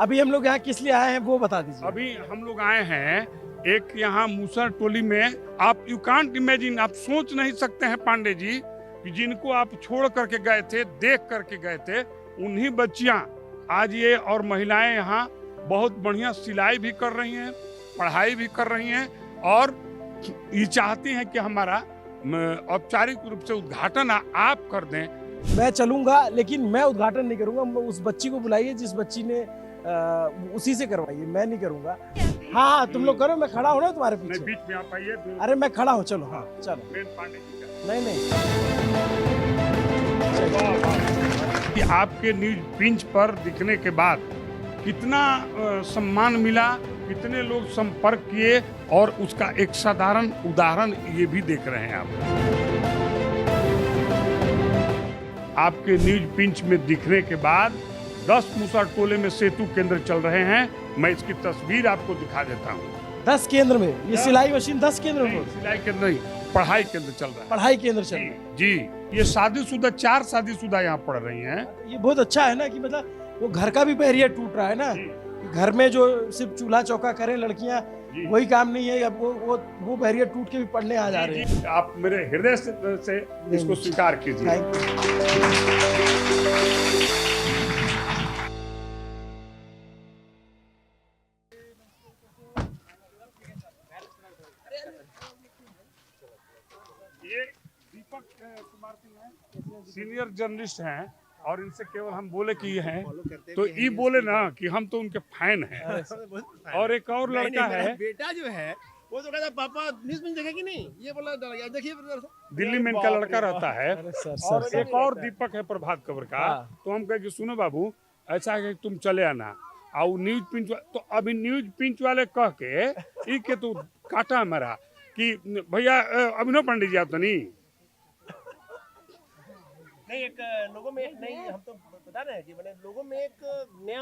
अभी हम लोग यहाँ किस लिए आए हैं वो बता दीजिए। अभी हम लोग आए हैं एक यहाँ मूसर टोली में। आप यू कांट इमेजिन, आप सोच नहीं सकते हैं पांडे जी कि जिनको आप छोड़ करके गए थे, देख करके गए थे, उन्हीं बच्चियां आज ये और महिलाएं यहाँ बहुत बढ़िया सिलाई भी कर रही हैं, पढ़ाई भी कर रही हैं और ये चाहती हैं कि हमारा औपचारिक रूप से उद्घाटन आप कर दें। मैं चलूंगा लेकिन मैं उद्घाटन नहीं करूंगा। उस बच्ची को बुलाइए जिस बच्ची ने उसी से करवाइए, मैं नहीं करूंगा। हाँ तुम लोग करो, मैं खड़ा हूँ ना तुम्हारे पीछे। बीच में आप आइए। अरे मैं खड़ा हूँ, चलो। हाँ चलो। पांडे जी का नहीं कि आपके न्यूज पिंच पर दिखने के बाद कितना सम्मान मिला, कितने लोग संपर्क किए और उसका एक साधारण उदाहरण ये भी देख रहे हैं आपके न्यूज पिंच में दिखने के बाद 10 मूसर टोले में सेतु केंद्र चल रहे हैं। मैं इसकी तस्वीर आपको दिखा देता हूँ। 10 केंद्र में ये सिलाई मशीन 10 केंद्र में? सिलाई केंद्र नहीं, पढ़ाई केंद्र चल रहा है। पढ़ाई केंद्र चल रहा है जी। ये शादीशुदा 4 शादीशुदा यहाँ पढ़ रही हैं। ये बहुत अच्छा है ना कि मतलब वो घर का भी बैरियर टूट रहा है ना। घर में जो सिर्फ चूल्हा चौका करें लड़कियां, वही काम नहीं है। अब वो बैरियर टूट के भी पढ़ने आ जा रहे हैं। आप मेरे हृदय से इसको स्वीकार कीजिए। ये दीपक कुमार सिंह हैं, सीनियर जर्नलिस्ट हैं और इनसे केवल हम बोले कि ये हैं तो ये बोले ना कि हम तो उनके फैन हैं। और एक और लड़का है, बेटा जो है वो तो कहता पापा न्यूज़ में देखे कि नहीं, ये बोला देखिए दिल्ली में इनका लड़का रहता है। और एक और दीपक है प्रभात खबर का। तो हम कहे कि सुनो बाबू, ऐसा है कि तुम चले आना और न्यूज पिंच तो अभी न्यूज पिंच वाले कह के ई के तो काटा हमारा कि भैया अभिनव पांडे जी आप तो नहीं एक लोगों में नहीं, हम तो बता रहे हैं कि मैंने लोगों में एक नया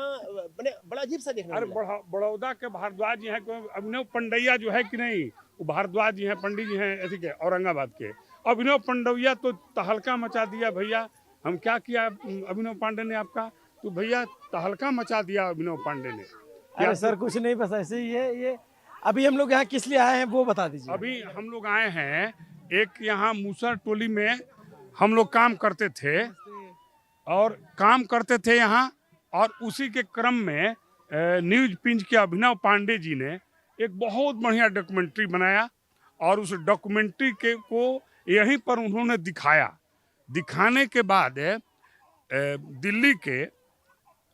मैंने बड़ा अजीब सा देखने अरे बड़ौदा के भारद्वाज जी हैं, अभिनव पंडैया जो है कि नहीं, वो भारद्वाज जी हैं, पंडित जी हैं ऐसे के औरंगाबाद के। अभिनव पंडैया तो तहलका मचा दिया भैया। हम क्या किया अभिनव पांडे ने आपका, तो भैया तहलका मचा दिया अभिनव पांडे ने। अरे सर कुछ नहीं, बस ऐसे ही है ये। अभी हम लोग यहाँ किस लिए आए हैं वो बता दीजिए। अभी हम लोग आए हैं एक यहाँ मूसर टोली में हम लोग काम करते थे यहाँ, और उसी के क्रम में न्यूज पिंच के अभिनव पांडे जी ने एक बहुत बढ़िया डॉक्यूमेंट्री बनाया और उस डॉक्यूमेंट्री को यहीं पर उन्होंने दिखाया। दिखाने के बाद दिल्ली के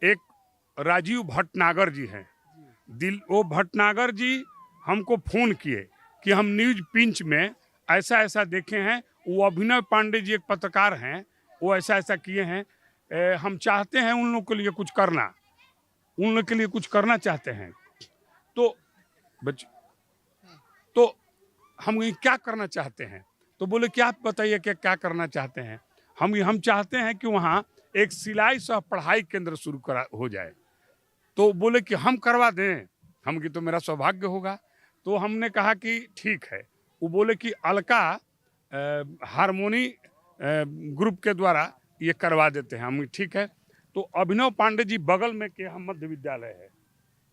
एक राजीव भटनागर जी हैं, वो भटनागर जी हमको फ़ोन किए कि हम न्यूज पिंच में ऐसा ऐसा देखे हैं। वो अभिनव पांडे जी एक पत्रकार हैं, वो ऐसा ऐसा किए हैं, हम चाहते हैं उन लोग के लिए कुछ करना, उन लोग के लिए कुछ करना चाहते हैं। तो हम क्या करना चाहते हैं, तो बोले कि आप बताइए क्या करना चाहते हैं। हम चाहते हैं कि वहाँ एक सिलाई सह पढ़ाई केंद्र शुरू हो जाए। तो बोले कि हम करवा दें। हम कि तो मेरा सौभाग्य होगा। तो हमने कहा कि ठीक है। वो बोले कि अलका हारमोनी ग्रुप के द्वारा ये करवा देते हैं। हम ठीक है। तो अभिनव पांडे जी बगल में के हम मध्य विद्यालय है,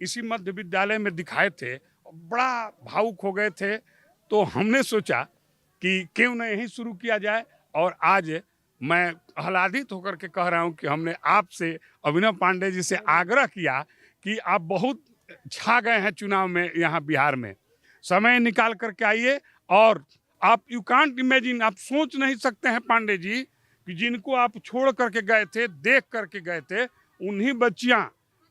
इसी मध्य विद्यालय में दिखाए थे, बड़ा भावुक हो गए थे। तो हमने सोचा कि क्यों न यहीं शुरू किया जाए। और आज मैं आह्लादित होकर के कह रहा हूँ कि हमने आपसे अभिनव पांडे जी से आग्रह किया कि आप बहुत छा गए हैं चुनाव में यहाँ बिहार में, समय निकाल करके आइए। और आप यू कांट इमेजिन, आप सोच नहीं सकते हैं पांडे जी कि जिनको आप छोड़ करके गए थे, देख करके गए थे, उन्हीं बच्चियां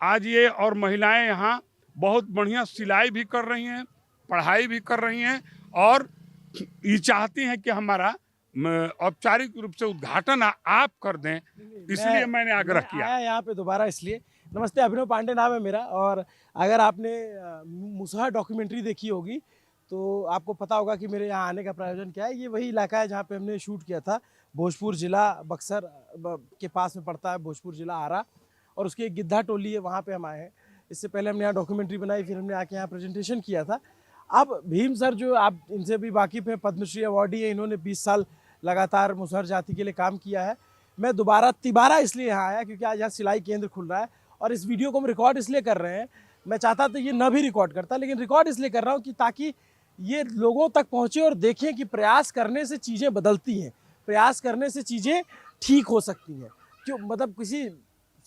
आज ये और महिलाएं यहाँ बहुत बढ़िया सिलाई भी कर रही हैं, पढ़ाई भी कर रही हैं और ये चाहती हैं कि हमारा औपचारिक रूप से उद्घाटन आप कर दें। इसलिए मैंने आग्रह किया यहाँ पे दोबारा इसलिए। नमस्ते, अभिनव पांडे नाम है मेरा। और अगर आपने मूसर डॉक्यूमेंट्री देखी होगी तो आपको पता होगा कि मेरे यहाँ आने का प्रयोजन क्या है। ये वही इलाका है जहाँ पे हमने शूट किया था। भोजपुर जिला बक्सर के पास में पड़ता है, भोजपुर जिला आरा, और उसकी एक गिद्धा टोली है, वहाँ पे हम आए हैं। इससे पहले हमने यहाँ डॉक्यूमेंट्री बनाई, फिर हमने आके यहाँ प्रेजेंटेशन किया था। अब भीम सर जो आप इनसे भी वाकिफ़ हैं, पद्मश्री अवार्डी है, इन्होंने 20 साल लगातार मुसहर जाति के लिए काम किया है। मैं दोबारा तिबारा इसलिए यहाँ आया क्योंकि आज यहाँ सिलाई केंद्र खुल रहा है और इस वीडियो को हम रिकॉर्ड इसलिए कर रहे हैं, मैं चाहता तो ये न भी रिकॉर्ड करता, लेकिन रिकॉर्ड इसलिए कर रहा हूँ कि ताकि ये लोगों तक पहुँचे और देखें कि प्रयास करने से चीज़ें बदलती हैं, प्रयास करने से चीज़ें ठीक हो सकती हैं। क्यों, मतलब किसी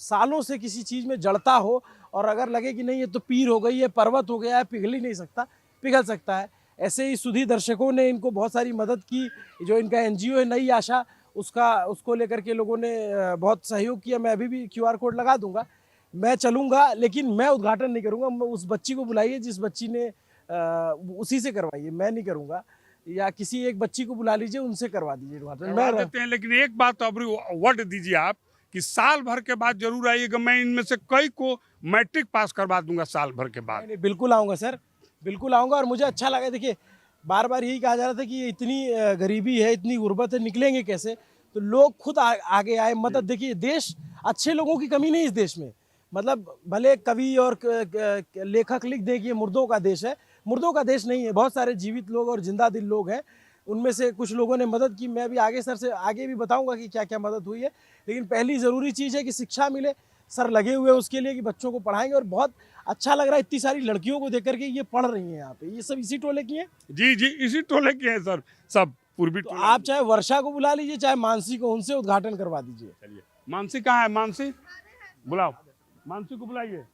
सालों से किसी चीज़ में जड़ता हो और अगर लगे कि नहीं ये तो पीर हो गई है, पर्वत हो गया है, पिघल ही नहीं सकता, पिघल सकता है। ऐसे ही सुधी दर्शकों ने इनको बहुत सारी मदद की, जो इनका एनजीओ है नई आशा, उसको लेकर के लोगों ने बहुत सहयोग किया। मैं अभी भी QR कोड लगा दूंगा। मैं चलूँगा, लेकिन मैं उद्घाटन नहीं करूँगा। उस बच्ची को बुलाइए जिस बच्ची ने उसी से करवाइए, मैं नहीं करूँगा, या किसी एक बच्ची को बुला लीजिए, उनसे करवा दीजिए उद्घाटन। करवा देते हैं, लेकिन एक बात अब वर्ड दीजिए आप कि साल भर के बाद जरूर आइएगा। मैं इनमें से कई को मैट्रिक पास करवा दूंगा साल भर के बाद। नहीं, बिल्कुल आऊँगा सर, बिल्कुल आऊँगा। और मुझे अच्छा लगा, देखिए बार बार यही कहा जा रहा था कि इतनी गरीबी है, इतनी गुर्बत है, निकलेंगे कैसे, तो लोग खुद आगे आए, मदद। देखिए देश, अच्छे लोगों की कमी नहीं इस देश में, मतलब भले कवि और लेखक लिख दें कि ये मुर्दों का देश है, मुर्दों का देश नहीं है। बहुत सारे जीवित लोग और जिंदा दिल लोग हैं, उनमें से कुछ लोगों ने मदद की। मैं भी आगे सर से आगे भी बताऊंगा कि क्या क्या मदद हुई है, लेकिन पहली ज़रूरी चीज़ है कि शिक्षा मिले। सर लगे हुए उसके लिए कि बच्चों को पढ़ाएंगे, और बहुत अच्छा लग रहा है इतनी सारी लड़कियों को देख करके, ये पढ़ रही हैं यहाँ पे। ये सब इसी टोले की हैं। जी जी, इसी टोले के हैं सर, सब पूर्वी तो टोले। आप चाहे वर्षा को बुला लीजिए, चाहे मानसी को, उनसे उद्घाटन करवा दीजिए। चलिए, मानसी कहाँ है? मानसी बुलाओ, मानसी को बुलाइए।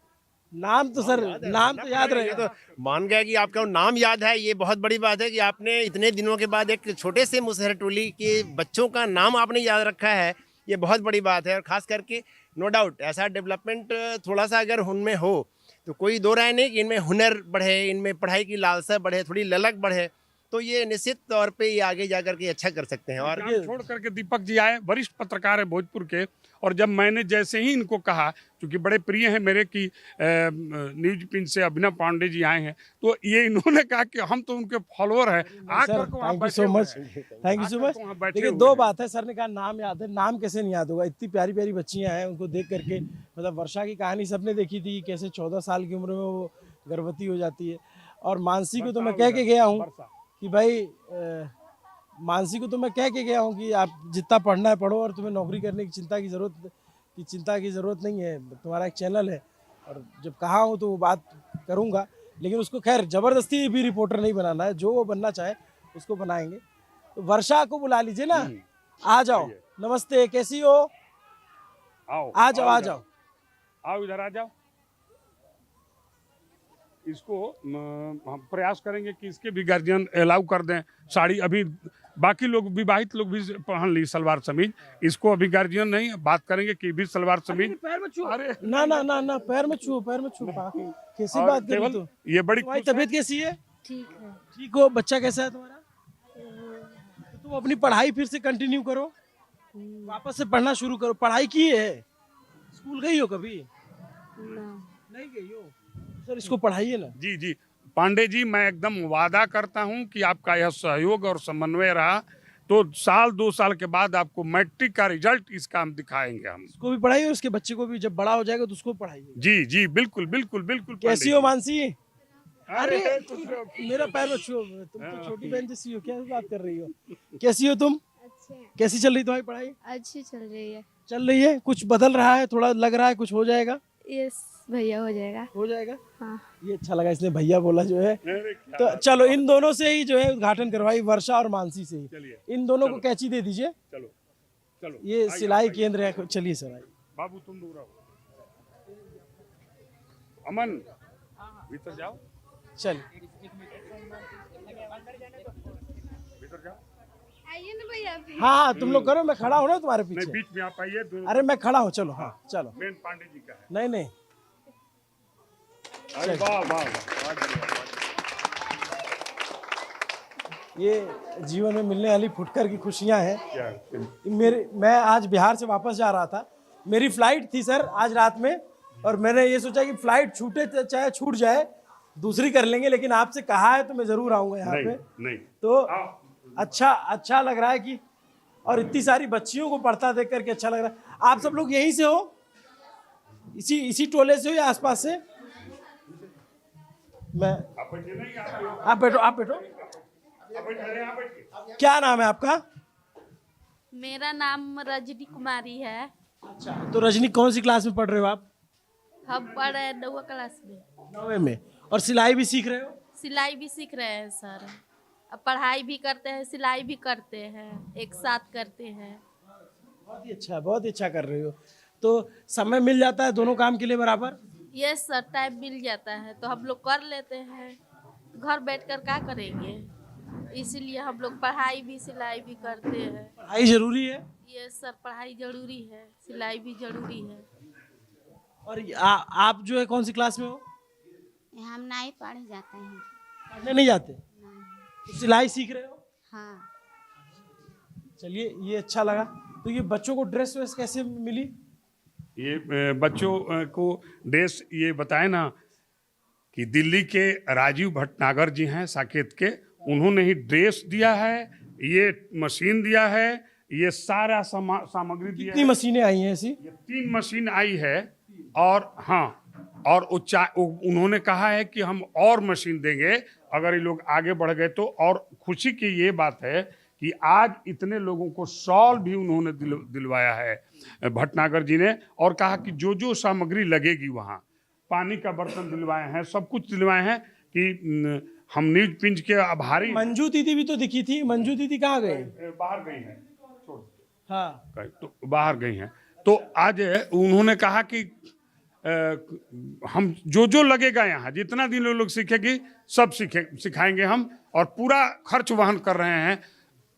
नाम तो सर, नाम तो याद ये रहेगा। तो मान गया कि आपका नाम याद है, ये बहुत बड़ी बात है कि आपने इतने दिनों के बाद एक छोटे से मुसहर टोली के बच्चों का नाम आपने याद रखा है, ये बहुत बड़ी बात है। और खास करके नो डाउट ऐसा डेवलपमेंट थोड़ा सा अगर उनमें हो तो कोई दो राय नहीं कि इनमें हुनर बढ़े, इनमें पढ़ाई की लालसा बढ़े, थोड़ी ललक बढ़े, तो ये निश्चित तौर पे ये आगे जा करके अच्छा कर सकते हैं। और काम छोड़ करके दीपक जी आए, वरिष्ठ पत्रकार है भोजपुर के, और जब मैंने जैसे ही इनको कहा, क्योंकि बड़े प्रिय हैं मेरे की न्यूज पिन से अभिनव पांडे जी आए हैं, तो ये इन्होंने कहा कि हम तो उनके फॉलोअर हैं, आकर के वहाँ थैंक यू बैठे सो हुए मच, हैं। थैंक यू सो आकर मच। के वहाँ बैठे देखिए हुए दो हैं। बात है, सर ने कहा नाम याद है, नाम कैसे नहीं याद होगा, इतनी प्यारी प्यारी बच्चियां हैं, उनको देख करके, मतलब वर्षा की कहानी सबने देखी थी, कैसे 14 साल की उम्र में वो गर्भवती हो जाती है। और मानसी को तो मैं कह के गया हूँ कि भाई मानसी को तो मैं कह के गया हूँ कि आप जितना पढ़ना है पढ़ो, और तुम्हें नौकरी करने की चिंता की ज़रूरत नहीं है, तुम्हारा एक चैनल है। और जब कहा हूँ तो वो बात करूँगा, लेकिन उसको खैर ज़बरदस्ती भी रिपोर्टर नहीं बनाना है, जो वो बनना चाहे उसको बनाएंगे। तो वर्षा को बुला लीजिए ना, आ जाओ। नमस्ते, कैसी हो? आओ, आ जाओ, आ इधर। जाओ। आओ इधर आ जाओ। इसको हम प्रयास करेंगे कि इसके भी गार्जियन अलाउ कर दें साड़ी। अभी बाकी लोग, विवाहित लोग भी पहन ली सलवार समीज, इसको अभी गार्जियन नहीं, बात करेंगे कि भी सलवार समीज। पैर में छू, अरे ना ना ना ना, पैर में छू, पैर में छू। कैसी और बात कर रही केवल तू? ये बड़ी तुम्हारी खुश है। तबीयत कैसी है? ठीक है। ठीक हो? बच्चा कैसा है तुम्हारा? तो तुम अपनी पढ़ाई फिर से कंटिन्यू करो, वापस से पढ़ना शुरू करो। पढ़ाई की है? स्कूल गई हो कभी? ना। नहीं गई हो? सर इसको पढ़ाइए ना। जी जी पांडे जी, मैं एकदम वादा करता हूं कि आपका यह सहयोग और समन्वय रहा तो साल 2 साल के बाद आपको मैट्रिक का रिजल्ट इसका हम दिखाएंगे। हम उसको भी पढ़ाइए, उसके बच्चे को भी, जब बड़ा हो जाएगा तो उसको पढ़ाइए। जी जी बिल्कुल बिल्कुल बिल्कुल। कैसी हो मानसी? अरे मेरा पैर में छू, तुम तो छोटी बहन जैसी हो, क्या बात कर रही हो? कैसी हो तुम? अच्छे। कैसी चल रही तुम्हारी पढ़ाई? अच्छी चल रही है। चल रही है? कुछ बदल रहा है? थोड़ा लग रहा है कुछ हो जाएगा? यस भैया, हो जाएगा। हो जाएगा। हाँ। ये अच्छा लगा, इसने भैया बोला जो है। अरे क्या तो चलो इन दोनों से ही जो है उद्घाटन करवाई, वर्षा और मानसी से ही। चलिए, इन दोनों को चलो। कैंची दे दीजिए। चलो चलो, ये आइए, सिलाई आइए। केंद्र है। चलिए सर, आइए। बाबू तुम दूर आओ। अमन भीतर जाओ, चल भीतर जाओ। आइए ना भैया। हाँ हाँ, तुम लोग करो, मैं खड़ा हूँ ना तुम्हारे नहीं, पीछे। बीच में आप आइए। अरे मैं खड़ा हूँ, चलो। हाँ चलो। मेन पांडे जी का है। नहीं नहीं, अरे वाह वाह वाह, बढ़िया। ये जीवन में मिलने वाली फुटकर की खुशियाँ हैं। क्या मैं आज बिहार से वापस जा रहा था, मेरी फ्लाइट थी सर आज रात में, और मैंने ये सोचा कि फ्लाइट छूटे चाहे छूट जाए, दूसरी कर लेंगे, लेकिन आपसे कहा है तो मैं जरूर आऊँगा यहाँ पे। नहीं तो आओ। अच्छा लग रहा है कि, और इतनी सारी बच्चियों को पढ़ता देख करके अच्छा लग रहा है। आप सब लोग यहीं से हो? इसी टोले से हो या आसपास से? मैं, आप बैठो। क्या नाम है आपका? मेरा नाम रजनी कुमारी है। अच्छा, तो रजनी कौन सी क्लास में पढ़ रहे हो आप? हम पढ़ रहे हैं 9वीं क्लास में। 9वीं में। और सिलाई भी सीख रहे हो? सिलाई भी सीख रहे हैं सर। अब पढ़ाई भी करते हैं, सिलाई भी करते हैं, एक साथ करते हैं। बहुत ही अच्छा कर रहे हो। तो समय मिल जाता है दोनों काम के लिए बराबर? यस सर, टाइम मिल जाता है तो हम लोग कर लेते हैं। घर बैठकर क्या करेंगे, इसीलिए हम लोग पढ़ाई भी सिलाई भी करते हैं। पढ़ाई जरूरी है। यस सर, पढ़ाई जरूरी है, सिलाई भी जरूरी है। और आप जो है कौन सी क्लास में हो? हम नहीं पढ़ जाते हैं। पढ़ने नहीं जाते? तो सिलाई सीख रहे हो? हाँ। चलिए, ये अच्छा लगा। तो ये बच्चों को ड्रेस वेस कैसे मिली? ये बच्चों को ड्रेस ये बताए ना कि दिल्ली के राजीव भटनागर जी हैं साकेत के, उन्होंने ही ड्रेस दिया है, ये मशीन दिया है, ये सारा सामग्री दिया कितनी है। मशीनें आई हैं ऐसी? ये 3 मशीन आई है। और हाँ, और उन्होंने कहा है कि हम और मशीन देंगे अगर ये लोग आगे बढ़ गए तो। और खुशी की ये बात है कि आज इतने लोगों को शॉल भी उन्होंने दिलवाया है भटनागर जी ने, और कहा कि जो जो सामग्री लगेगी वहाँ, पानी का बर्तन दिलवाए हैं, सब कुछ दिलवाए हैं कि हम न्यूज पिंच के आभारी। मंजू दीदी भी तो दिखी थी, मंजू दीदी कहाँ गए? बाहर गई हैं, हाँ, तो बाहर गई हैं। तो आज उन्होंने कहा कि हम जो जो लगेगा यहाँ, जितना दिन लोग सीखेगी सब सिखाएंगे हम, और पूरा खर्च वहन कर रहे हैं।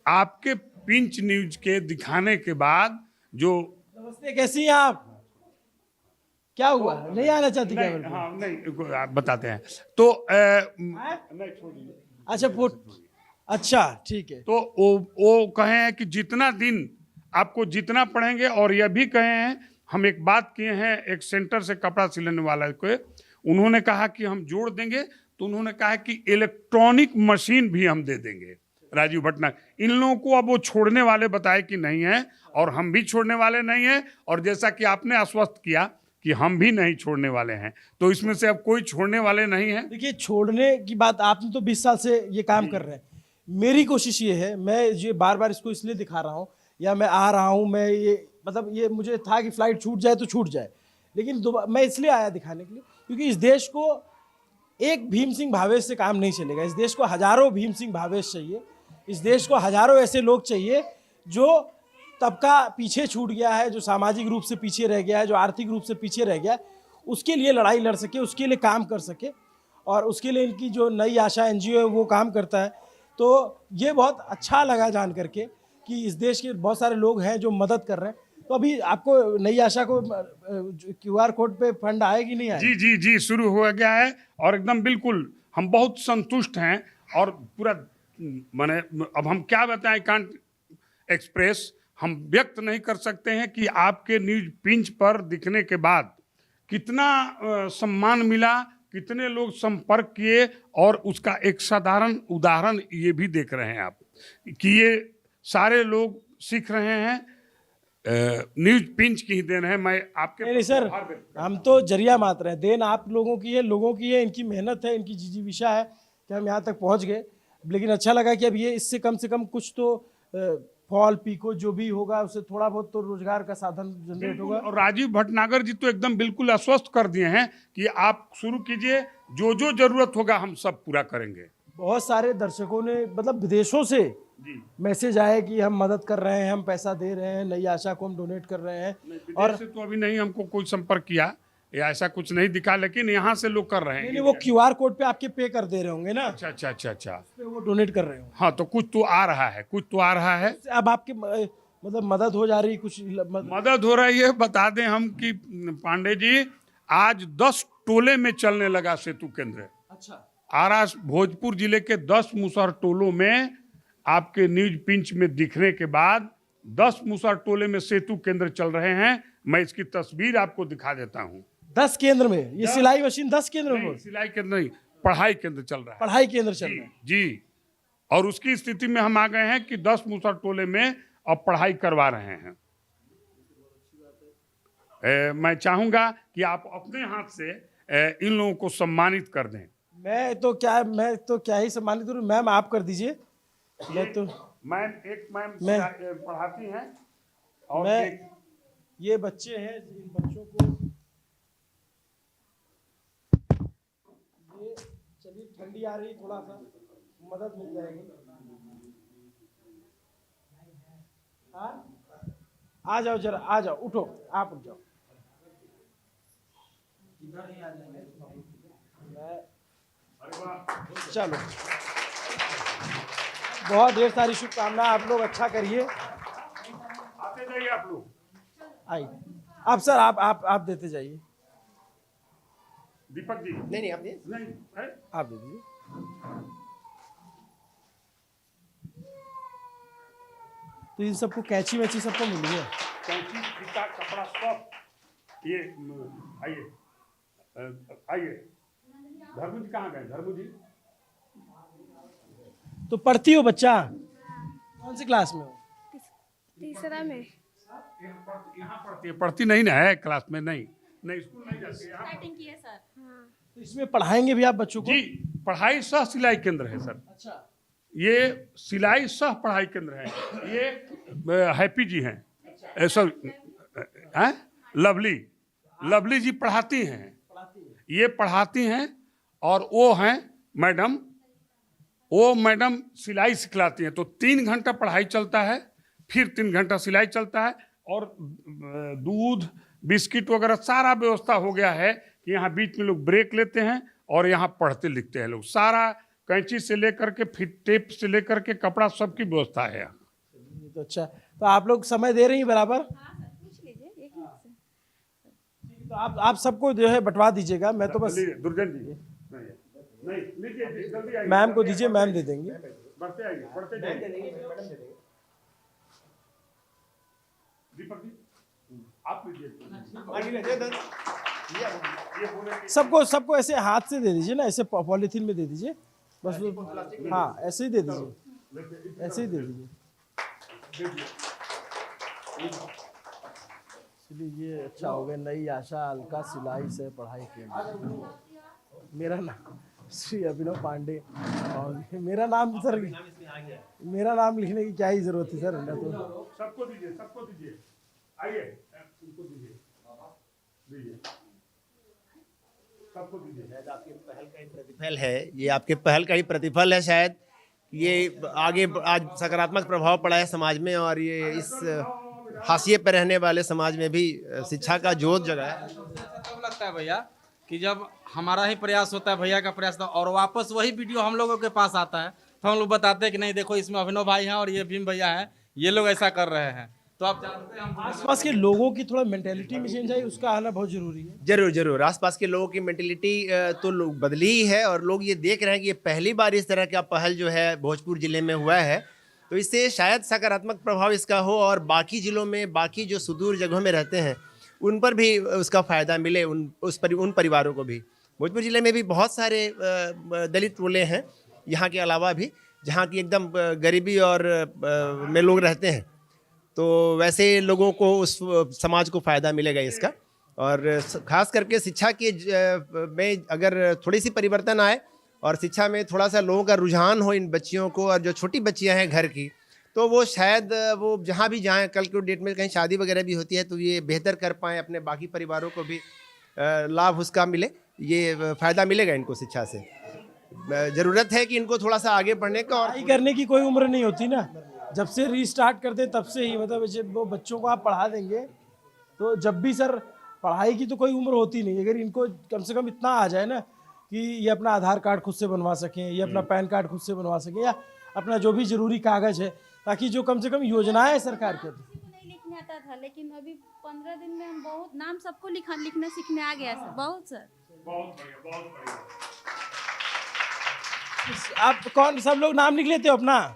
आपके पिंच न्यूज के दिखाने के बाद जो। नमस्ते, कैसी हैं आप? क्या हुआ, नहीं आना चाहती क्या? नहीं, हाँ नहीं, आप बताते हैं तो नहीं छोड़िए। अच्छा, अच्छा ठीक है। तो वो कहे हैं कि जितना दिन आपको जितना पढ़ेंगे, और यह भी कहे हैं, हम एक बात किए हैं एक सेंटर से कपड़ा सिलने वाला को, उन्होंने कहा कि हम जोड़ देंगे, तो उन्होंने कहा कि इलेक्ट्रॉनिक मशीन भी हम दे देंगे राजीव भटनागर। इन लोगों को अब वो छोड़ने वाले बताए कि नहीं है, और हम भी छोड़ने वाले नहीं हैं, और जैसा कि आपने आश्वस्त किया कि हम भी नहीं छोड़ने वाले हैं, तो इसमें से अब कोई छोड़ने वाले नहीं है। देखिए, छोड़ने की बात, आपने तो 20 साल से ये काम कर रहे हैं। मेरी कोशिश ये है, मैं ये बार बार इसको इसलिए दिखा रहा हूँ, या मैं आ रहा हूँ, मैं ये मतलब ये मुझे था कि फ्लाइट छूट जाए तो छूट जाए, लेकिन मैं इसलिए आया दिखाने के लिए क्योंकि इस देश को एक भीम सिंह भावेश से काम नहीं चलेगा। इस देश को हजारों भीम सिंह भावेश चाहिए। इस देश को हजारों ऐसे लोग चाहिए जो तबका पीछे छूट गया है, जो सामाजिक रूप से पीछे रह गया है, जो आर्थिक रूप से पीछे रह गया है, उसके लिए लड़ाई लड़ सके, उसके लिए काम कर सके, और उसके लिए इनकी जो नई आशा NGO है वो काम करता है। तो ये बहुत अच्छा लगा जान करके कि इस देश के बहुत सारे लोग हैं जो मदद कर रहे हैं। तो अभी आपको नई आशा को QR कोड पे फंड आएगी नहीं आएगी? जी जी जी, शुरू हो गया है, और एकदम बिल्कुल हम बहुत संतुष्ट हैं। और पूरा माने अब हम क्या बताएं, कांट एक्सप्रेस हम व्यक्त नहीं कर सकते हैं कि आपके न्यूज पिंच पर दिखने के बाद कितना सम्मान मिला, कितने लोग संपर्क किए, और उसका एक साधारण उदाहरण ये भी देख रहे हैं आप कि ये सारे लोग सीख रहे हैं। न्यूज पिंच की ही देन है। मैं आपके नहीं सर, हम तो जरिया मात्र हैं। देन आप लोगों की है, लोगों की है, इनकी मेहनत है, इनकी जिजीविषा है कि हम यहाँ तक पहुँच गए। लेकिन अच्छा लगा कि अब ये इससे कम से कम कुछ तो फॉल पीको जो भी होगा उससे थोड़ा बहुत तो रोजगार का साधन जनरेट होगा। और राजीव भटनागर जी तो एकदम बिल्कुल आश्वस्त कर दिए हैं कि आप शुरू कीजिए, जो जो जरूरत होगा हम सब पूरा करेंगे। बहुत सारे दर्शकों ने मतलब विदेशों से मैसेज आए कि हम मदद कर रहे हैं, हम पैसा दे रहे हैं, नई आशा को हम डोनेट कर रहे हैं। और से तो अभी नहीं हमको कोई संपर्क किया या ऐसा कुछ नहीं दिखा, लेकिन यहाँ से लोग कर रहे हैं। नहीं, वो QR कोड पे आपके पे कर दे रहे होंगे ना, अच्छा अच्छा अच्छा अच्छा, पे वो डोनेट कर रहे हो। हाँ, तो कुछ तो आ रहा है, कुछ तो आ रहा है। अब आपके मतलब मदद हो जा रही, कुछ मदद हो रही है। बता दें हम कि पांडे जी, आज 10 टोले में चलने लगा सेतु केंद्र। अच्छा, आरा भोजपुर जिले के 10 मुसहर टोलों में आपके न्यूज पिंच में दिखने के बाद 10 मुसहर टोले में सेतु केंद्र चल रहे हैं। मैं इसकी तस्वीर आपको दिखा देता हूँ। 10 केंद्र में ये सिलाई मशीन 10 केंद्र में? सिलाई केंद्र नहीं, पढ़ाई केंद्र चल रहा है। पढ़ाई केंद्र चल रहा है जी। और उसकी स्थिति में हम आ गए हैं कि 10 मुसहर टोले में अब पढ़ाई करवा रहे हैं। मैं चाहूंगा कि आप अपने हाथ से इन लोगों को सम्मानित कर दें। मैं तो क्या ही सम्मानित करूं। मैम आप कर दीजिए। मैम पढ़ाती हैं, और ये बच्चे हैं, इन बच्चों को चलिए ठंडी आ रही, थोड़ा सा मदद मिल जाएगी। हाँ, आ जाओ जरा, आ जाओ, उठो, आप उठ जाओ। इधर ही आ जाएंगे। चलो, बहुत ढेर सारी शुभकामनाएं, आप लोग अच्छा करिए। आते जाइए आप लोग। आइए, आप सर, आप देते जाइए। दीपक जी नहीं आप ये नहीं है? आप दे दीजिए। तो इन सबको कैंची वैची सबको मिली है। कैंची, फीता, कपड़ा सब। ये आइए, आइए। धर्मू जी कहाँ गए? धर्मू जी तो पढ़ती हो बच्चा? कौन सी क्लास में हो? तीसरा में। यहाँ पढ़ती है? पढ़ती नहीं ना है क्लास में? नहीं नहीं, स्कूल नहीं जाती है। स्टार्टिंग की है सर। तो इसमें पढ़ाएंगे भी आप बच्चों को? जी, पढ़ाई सह सिलाई केंद्र है सर। अच्छा, ये सिलाई सह पढ़ाई केंद्र है। ये हैप्पी जी हैं, सॉरी, लवली जी पढ़ाती हैं। ये पढ़ाती हैं और वो हैं मैडम, वो मैडम सिलाई सिखलाती हैं। तो 3 घंटा पढ़ाई चलता है, फिर 3 घंटा सिलाई चलता है, और दूध बिस्किट वगैरह सारा व्यवस्था हो गया है कि यहाँ बीच में लोग ब्रेक लेते हैं और यहाँ पढ़ते लिखते हैं लोग। सारा कैंची से लेकर के, फिर टेप से लेकर के, कपड़ा सबकी व्यवस्था है यहाँ। ये तो अच्छा। तो आप लोग समय दे रही हैं बराबर? तो आप सबको जो है बंटवा दीजिएगा। मैं तो बस दुर्जन जी नहीं लीजिए, जल्दी आइए। मैम को दीजिए, मैम दे देंगे। बढ़ते आइए, बढ़ते जाइए। दीपक जी आप लीजिए। सबको ऐसे हाथ से दे दीजिए ना, ऐसे पॉलीथीन में दे दीजिए बस। हाँ, ऐसे ही दे दीजिए, ऐसे ही दे दीजिए। चलिए, ये अच्छा हो गया। नई आशा अलका सिलाई से पढ़ाई केंद्र। मेरा नाम श्री अभिनव पांडे, और मेरा नाम सर, मेरा नाम लिखने की क्या ही जरूरत है सर? तो सबको दीजिए, सबको दीजिए। आइए, उनको दीजिए, दीजिए, सबको दीजिए। आपके पहल का ही प्रतिफल है, ये आपके पहल का ही प्रतिफल है शायद। ये आगे आज सकारात्मक प्रभाव पड़ा है समाज में, और ये इस हाशिए पर रहने वाले समाज में भी शिक्षा का जोत जगा है। तब लगता है भैया कि जब हमारा ही प्रयास होता है, भैया का प्रयास था, और वापस वही वीडियो हम लोगों के पास आता है, तो हम लोग बताते हैं कि नहीं देखो, इसमें अभिनव भाई हैं और ये भीम भैया हैं, ये लोग ऐसा कर रहे हैं। तो आप जानते हैं हम आसपास के लोगों की थोड़ा मेंटेलिटी में चेंज आई, उसका आना बहुत जरूरी है। जरूर जरूर, आसपास के लोगों की मेंटेलिटी तो लोग बदली ही है, और लोग ये देख रहे हैं कि ये पहली बार इस तरह का पहल जो है भोजपुर जिले में हुआ है। तो इससे शायद सकारात्मक प्रभाव इसका हो, और बाकी जिलों में, बाकी जो सुदूर जगहों में रहते हैं, उन पर भी उसका फ़ायदा मिले, उन परिवारों को भी। भोजपुर ज़िले में भी बहुत सारे दलित टोले हैं यहाँ के अलावा भी, जहाँ की एकदम गरीबी और में लोग रहते हैं। तो वैसे लोगों को, उस समाज को फ़ायदा मिलेगा इसका। और ख़ास करके शिक्षा के में अगर थोड़ी सी परिवर्तन आए, और शिक्षा में थोड़ा सा लोगों का रुझान हो इन बच्चियों को, और जो छोटी बच्चियां हैं घर की, तो वो शायद वो जहाँ भी जाएं, कल के डेट में कहीं शादी वगैरह भी होती है, तो ये बेहतर कर पाएँ, अपने बाकी परिवारों को भी लाभ उसका मिले। ये फ़ायदा मिलेगा इनको शिक्षा से। ज़रूरत है कि इनको थोड़ा सा आगे बढ़ने का। और पढ़ाई करने की कोई उम्र नहीं होती ना, जब से रीस्टार्ट करते तब से ही, मतलब जब वो बच्चों को आप पढ़ा देंगे, तो जब भी सर पढ़ाई की तो कोई उम्र होती नहीं। अगर इनको कम से कम इतना आ जाए ना कि ये अपना आधार कार्ड खुद से बनवा सकें, ये अपना पैन कार्ड खुद से बनवा सकें, या अपना जो भी जरूरी कागज है, ताकि जो कम से कम योजनाएं है सरकार के, नहीं लिखने आता था, लेकिन अभी 15 दिन में हम बहुत नाम सबको लिखने सीखने आ गया सर, बहुत सर। बहुत बढ़िया, बहुत बढ़िया। आप कौन, सब लोग नाम लिख लेते हो अपना?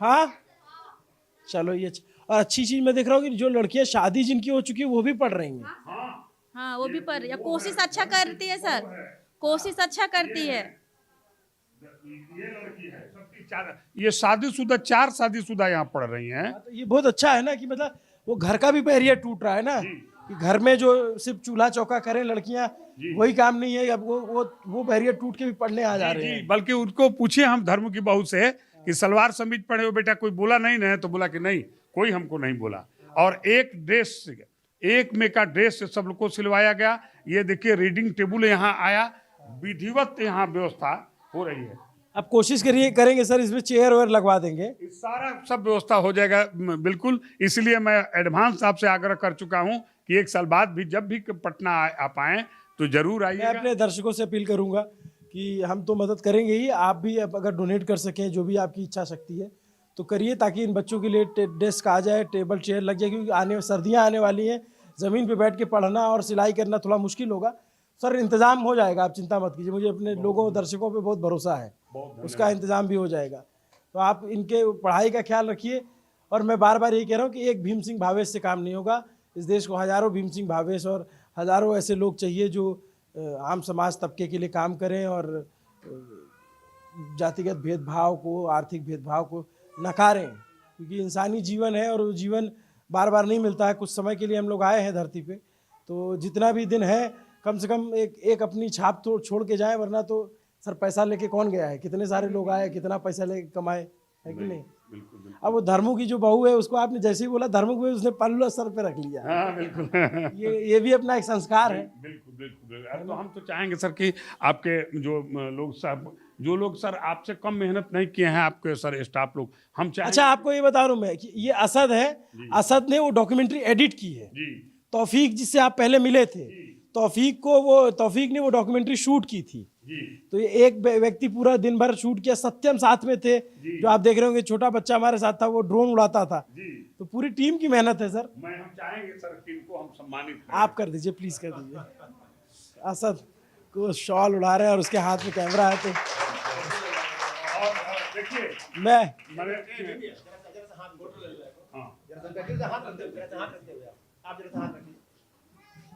हाँ, चलो ये और अच्छी चीज मैं देख रहा हूँ कि जो लड़कियां शादी जिनकी हो चुकी है वो भी पढ़ रही हैं। हाँ, वो भी पढ़ रही है, कोशिश अच्छा करती है सर, कोशिश अच्छा करती है। ये लड़की है, सबकी 4, ये शादीशुदा 4 शादीशुदा यहाँ पढ़ रही हैं। तो ये बहुत अच्छा है ना कि मतलब वो घर का भी बैरियर टूट रहा है ना, कि घर में जो सिर्फ चूल्हा चौका करें लड़कियां, वही काम नहीं है। अब वो बैरियर टूट के भी पढ़ने आ जा रहे हैं। बल्कि उनको पूछे हम धर्म की बहू से कि सलवार समीज पढ़े हो बेटा, कोई बोला नहीं ना? तो बोला कि नहीं, कोई हमको नहीं बोला। और एक में का ड्रेस से सब लोग को सिलवाया गया। ये देखिए रीडिंग टेबल यहाँ आया, विधिवत यहाँ व्यवस्था हो रही है। अब कोशिश करेंगे सर, इसमें चेयर वेयर लगवा देंगे। इस सारा सब व्यवस्था हो जाएगा बिल्कुल। इसलिए मैं एडवांस आपसे आग्रह कर चुका हूँ कि 1 साल बाद भी जब भी पटना आ पाएं तो जरूर मैं आइएगा। अपने दर्शकों से अपील करूंगा कि हम तो मदद करेंगे ही, आप भी अगर डोनेट कर सकें, जो भी आपकी इच्छा शक्ति है तो करिए, ताकि इन बच्चों के लिए डेस्क आ जाए, टेबल चेयर लग जाए, क्योंकि सर्दियाँ आने वाली हैं, ज़मीन पे बैठ के पढ़ना और सिलाई करना थोड़ा मुश्किल होगा। सर इंतज़ाम हो जाएगा, आप चिंता मत कीजिए, मुझे अपने लोगों दर्शकों पे बहुत भरोसा है, उसका इंतज़ाम भी हो जाएगा। तो आप इनके पढ़ाई का ख्याल रखिए। और मैं बार बार यही कह रहा हूँ कि एक भीम सिंह भावेश से काम नहीं होगा। इस देश को हज़ारों भीम सिंह भावेश और हज़ारों ऐसे लोग चाहिए जो आम समाज तबके के लिए काम करें और जातिगत भेदभाव को, आर्थिक भेदभाव को नकारें, क्योंकि इंसानी जीवन है और वो जीवन बार बार नहीं मिलता है। कुछ समय के लिए हम लोग आए हैं धरती पे, तो जितना भी दिन है कम से कम एक अपनी छाप तो छोड़ के जाएं, वरना तो सर पैसा लेके कौन गया है? कितने सारे लोग आए, कितना पैसा लेके कमाए, है कि नहीं? अब वो धर्मू की जो बहू है उसको आपने जैसे ही बोला धर्मू को, उसने पल्लू सर पे रख लिया। हाँ बिल्कुल। ये भी अपना एक संस्कार है। बिल्कुल बिल्कुल। तो हम तो चाहेंगे सर कि आपके जो लोग सर आपसे कम मेहनत नहीं किए हैं, आपके सर स्टाफ लोग, हम चाहेंगे। अच्छा, आपको ये बता रहा हूँ मैं कि ये असद है, असद ने वो डॉक्यूमेंट्री एडिट की है। जी तौफीक जिससे आप पहले मिले थे, तौफीक ने वो डॉक्यूमेंट्री शूट की थी। जी तो ये एक व्यक्ति पूरा दिन भर शूट किया, सत्यम साथ में थे, जो आप देख रहे होंगे, छोटा बच्चा हमारे साथ था, वो ड्रोन उड़ाता था। जी। तो पूरी टीम की मेहनत है सर। हम चाहेंगे सर कि इनको हम सम्मानित करें। आप कर दीजिए, प्लीज कर दीजिए। असद को शॉल उड़ा रहे हैं और उसके हाथ में कैमरा है। तो और देखिए मैं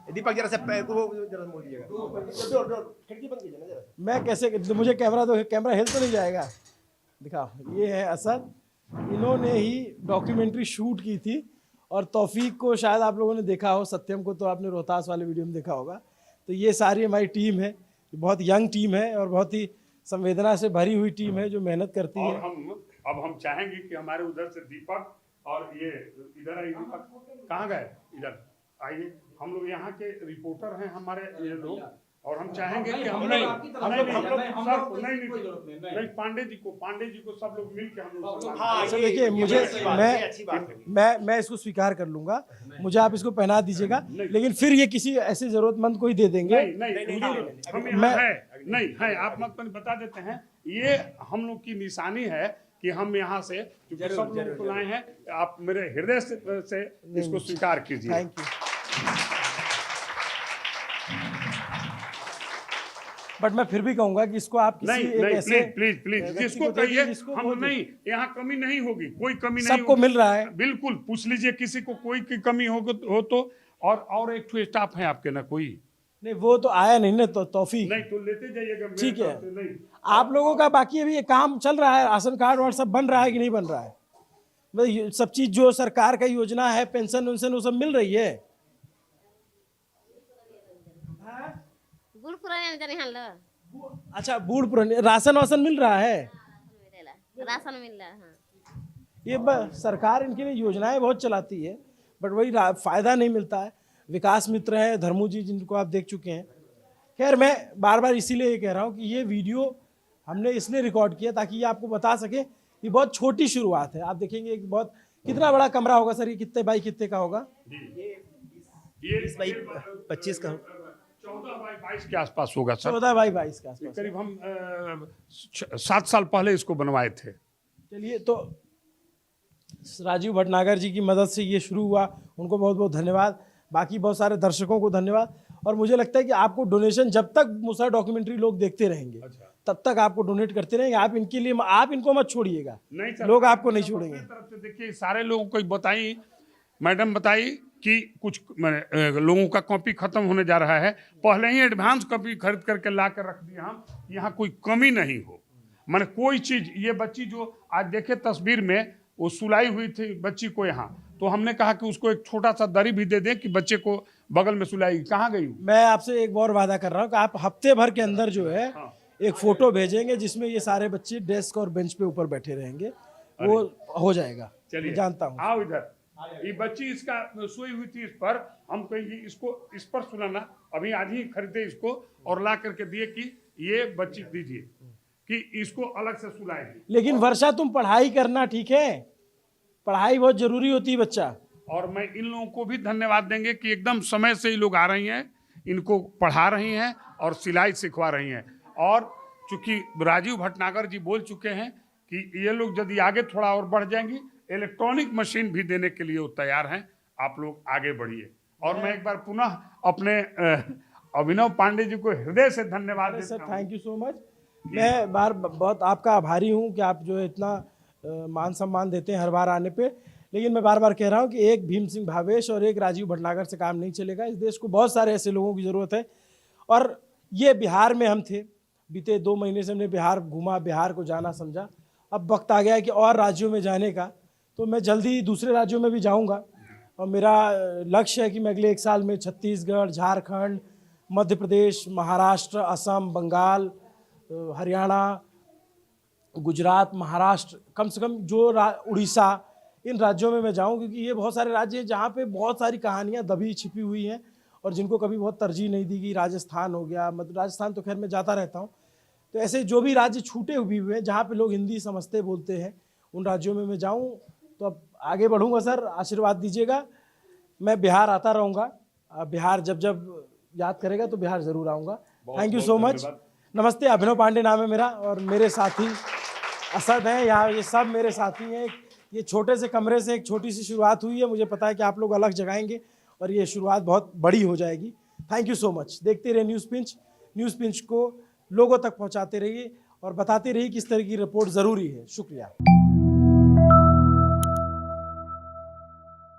दीपक जरा से जरा मोड़ लीजिएगा, खिड़की बंद कीजिए ना जरा। मैं कैसे, मुझे कैमरा दो, कैमरा हिल तो नहीं जाएगा? दिखाओ, ये है असद, इन्होंने ही डॉक्यूमेंट्री शूट की थी। और तौफीक को शायद आप लोगों ने देखा हो, सत्यम को तो आपने रोहतास वाले वीडियो में देखा होगा। तो ये सारी हमारी टीम है, बहुत यंग टीम है और बहुत ही संवेदना से भरी हुई टीम है जो मेहनत करती है। अब हम चाहेंगे कि हमारे उधर से दीपक और ये इधर आइए, दीपक कहाँ गए? इधर आइए, हम लोग यहाँ के रिपोर्टर हैं हमारे ये लोग, और हम चाहेंगे कि हम नहीं पांडे जी को सब लोग मिलकर हम लोग। अच्छा देखिए, मैं इसको स्वीकार कर लूंगा, मुझे आप इसको पहना दीजिएगा, लेकिन फिर ये किसी ऐसे जरूरतमंद को ही दे देंगे। नहीं है, आप मत बता देते हैं, ये हम लोग की निशानी है कि हम यहाँ से सब लोग को लाए हैं। आप मेरे हृदय से इसको स्वीकार कीजिए। Thank you. बट मैं फिर भी कहूंगा कि इसको आप किसी एक ऐसे प्लीज इसको कहिए, हम नहीं, यहाँ कमी नहीं होगी, कोई कमी नहीं, सबको मिल रहा है। बिल्कुल, पूछ लीजिए किसी को कोई की कमी हो तो। और एक ठो स्टाफ है आपके ना कोई? नहीं, वो तो आया नहीं ना, तो तौफीक नहीं, तो लेते जाइएगा। ठीक है, आप लोगों का बाकी अभी ये काम चल रहा है, राशन कार्ड और सब बन रहा है कि नहीं बन रहा है? मतलब सब चीज जो सरकार का योजना है, पेंशन वेंशन, वो सब मिल रही है? अच्छा, बूढ़ पुराने राशन वासन मिल रहा है? राशन मिल रहा है। ये सरकार इनके लिए योजनाएं बहुत चलाती है, बट वही फायदा नहीं मिलता है। विकास मित्र हैं धर्मू जी, जिनको आप देख चुके हैं। खैर, मैं बार बार इसीलिए ये कह रहा हूँ कि ये वीडियो हमने इसलिए रिकॉर्ड किया ताकि ये आपको बता सके कि बहुत छोटी शुरुआत है। आप देखेंगे एक बहुत, कितना बड़ा कमरा होगा सर? ये कितने बाई कितने का होगा? ये 25 का 14 बाई 22 के आसपास होगा सर। 14 बाई 22 के आसपास। करीब हम 7 साल पहले इसको बनवाए थे। चलिए, तो राजीव भटनागर जी की मदद से ये शुरू हुआ, उनको बहुत बहुत धन्यवाद। बाकी बहुत सारे दर्शकों को धन्यवाद। और मुझे लगता है कि आपको डोनेशन, जब तक मुसा डॉक्यूमेंट्री लोग देखते रहेंगे, तब तक आपको डोनेट करते रहेंगे। आप इनके लिए, आप इनको मत छोड़िएगा, लोग आपको नहीं छोड़ेंगे। तरफ से देखिए, सारे लोगों को बताई, मैडम बताई कि कुछ लोगों का कॉपी खत्म होने जा रहा है, पहले ही एडवांस कॉपी खरीद करके ला कर रख दिया हम, यहाँ कोई कमी नहीं हो। मैंने कोई चीज, ये बच्ची जो आज देखे तस्वीर में, वो सुलाई हुई थी बच्ची को यहाँ, तो हमने कहा कि उसको एक छोटा सा दरी भी दे दें कि बच्चे को बगल में सुलाई। कहाँ गई? मैं आपसे एक और वादा कर रहा हूँ कि आप हफ्ते भर के अंदर जो है एक फोटो भेजेंगे जिसमें ये सारे बच्चे डेस्क और बेंच पे ऊपर बैठे रहेंगे, वो हो जाएगा। चलिए, जानता हूँ। आओ इधर, ये बच्ची इसका सोई हुई थी, इस पर हम कहेंगे इसको, इस पर सुलाना। अभी आज ही खरीदे इसको और ला करके दिए कि ये बच्ची दीजिए कि इसको अलग से सुलाएगी। लेकिन वर्षा तुम पढ़ाई करना, ठीक है, पढ़ाई बहुत जरूरी होती है बच्चा। और मैं इन लोगों को भी धन्यवाद देंगे कि एकदम समय से ही लोग आ रही हैं, इनको पढ़ा रही हैं और सिलाई सिखवा रही हैं। और चूंकि राजीव भटनागर जी बोल चुके हैं कि ये लोग यदि आगे थोड़ा और बढ़ जाएंगी, इलेक्ट्रॉनिक मशीन भी देने के लिए वो तैयार हैं। आप लोग आगे बढ़िए। और मैं एक बार पुनः अपने अभिनव पांडे जी को हृदय से धन्यवाद देता सर, हूं। Thank you so much. मैं बहुत आपका आभारी हूं कि आप जो है इतना मान सम्मान देते हैं हर बार आने पे। लेकिन मैं बार बार कह रहा हूं कि एक भीम सिंह भावेश और एक राजीव भटनागर से काम नहीं चलेगा। इस देश को बहुत सारे ऐसे लोगों की ज़रूरत है। और ये बिहार में हम थे, बीते 2 महीने से हमने बिहार घूमा, बिहार को जाना समझा। अब वक्त आ गया है कि और राज्यों में जाने का, तो मैं जल्दी दूसरे राज्यों में भी जाऊंगा। और मेरा लक्ष्य है कि मैं अगले 1 साल में छत्तीसगढ़, झारखंड, मध्य प्रदेश, महाराष्ट्र, असम, बंगाल, हरियाणा, गुजरात, महाराष्ट्र, कम से कम जो उड़ीसा, इन राज्यों में मैं जाऊं, क्योंकि ये बहुत सारे राज्य हैं जहाँ पे बहुत सारी कहानियाँ दबी छिपी हुई हैं और जिनको कभी बहुत तरजीह नहीं दी गई। राजस्थान हो गया, मतलब राजस्थान तो खैर मैं जाता रहता हूँ। तो ऐसे जो भी राज्य छूटे हुए हैं जहाँ पे लोग हिंदी समझते बोलते हैं, उन राज्यों में मैं जाऊँ। तो अब आगे बढ़ूँगा सर, आशीर्वाद दीजिएगा। मैं बिहार आता रहूँगा, बिहार जब जब याद करेगा तो बिहार ज़रूर आऊँगा। Thank you so much. नमस्ते, अभिनव पांडे नाम है मेरा और मेरे साथी असद हैं यहाँ, ये सब मेरे साथी हैं। ये छोटे से कमरे से एक छोटी सी शुरुआत हुई है, मुझे पता है कि आप लोग अलग जगाएंगे और ये शुरुआत बहुत बड़ी हो जाएगी। Thank you so much. देखते रहिए न्यूज़ पिंच को लोगों तक पहुँचाते रहिए और बताते रहिए कि इस तरह की रिपोर्ट ज़रूरी है। शुक्रिया।